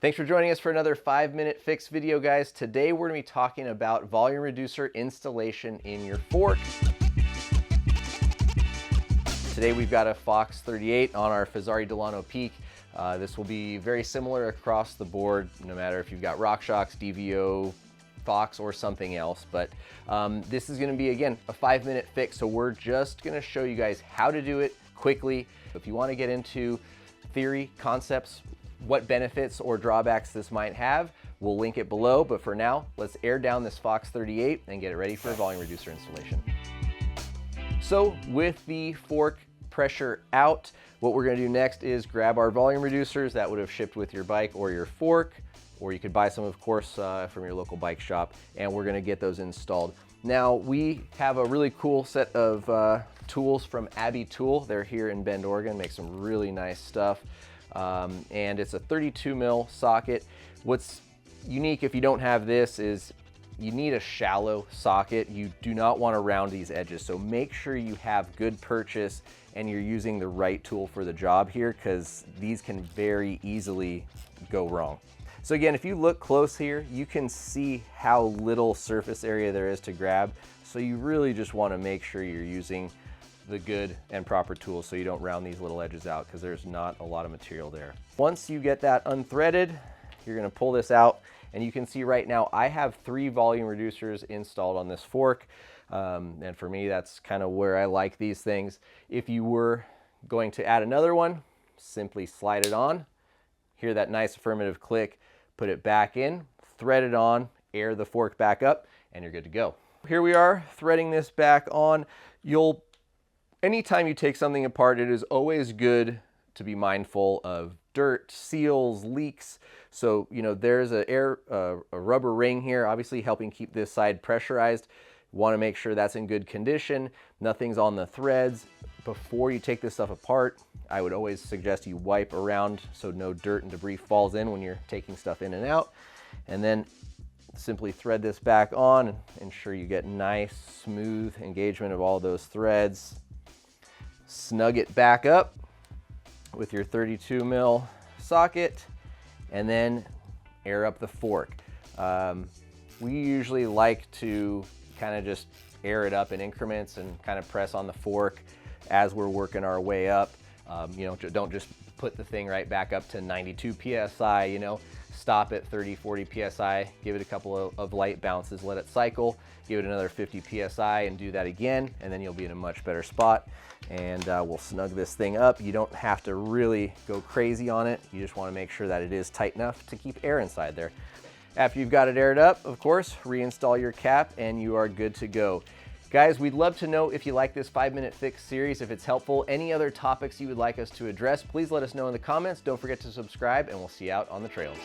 Thanks for joining us for another 5-minute fix video, guys. Today we're going to be talking about volume reducer installation in your fork. Today we've got a Fox 38 on our Fazari Delano Peak. This will be very similar across the board, no matter if you've got RockShox, DVO, Fox, or something else. But this is going to be, again, a 5-minute fix, so we're just going to show you guys how to do it quickly. If you want to get into theory, concepts, what benefits or drawbacks this might have, we'll link it below. But for now, let's air down this Fox 38 and get it ready for a volume reducer installation. So with the fork pressure out, what we're going to do next is grab our volume reducers that would have shipped with your bike or your fork, or you could buy some, of course, from your local bike shop, and we're going to get those installed. Now, we have a really cool set of tools from Abbey tool. They're here in Bend, Oregon, make some really nice stuff. And it's a 32 mil socket. What's unique if you don't have this is you need a shallow socket. You do not want to round these edges. So make sure you have good purchase and you're using the right tool for the job here, because these can very easily go wrong. So again, if you look close here, you can see how little surface area there is to grab. So you really just want to make sure you're using the good and proper tools so you don't round these little edges out, because there's not a lot of material there. Once you get that unthreaded, you're going to pull this out, and you can see right now I have 3 volume reducers installed on this fork, and for me that's kind of where I like these things. If you were going to add another one, simply slide it on, hear that nice affirmative click, put it back in, thread it on, air the fork back up, and you're good to go. Here we are threading this back on. Anytime you take something apart, it is always good to be mindful of dirt, seals, leaks. So, you know, there's a rubber ring here, obviously helping keep this side pressurized. You want to make sure that's in good condition. Nothing's on the threads. Before you take this stuff apart, I would always suggest you wipe around so no dirt and debris falls in when you're taking stuff in and out. And then simply thread this back on and ensure you get nice, smooth engagement of all those threads. Snug it back up with your 32 mil socket, and then air up the fork. We usually like to kind of just air it up in increments and kind of press on the fork as we're working our way up. You know, don't just put the thing right back up to 92 PSI, you know, stop at 30, 40 PSI, give it a couple of light bounces, let it cycle, give it another 50 PSI and do that again, and then you'll be in a much better spot. And we'll snug this thing up. You don't have to really go crazy on it. You just want to make sure that it is tight enough to keep air inside there. After you've got it aired up, of course, reinstall your cap and you are good to go. Guys, we'd love to know if you like this 5-minute fix series, if it's helpful. Any other topics you would like us to address, please let us know in the comments. Don't forget to subscribe, and we'll see you out on the trails.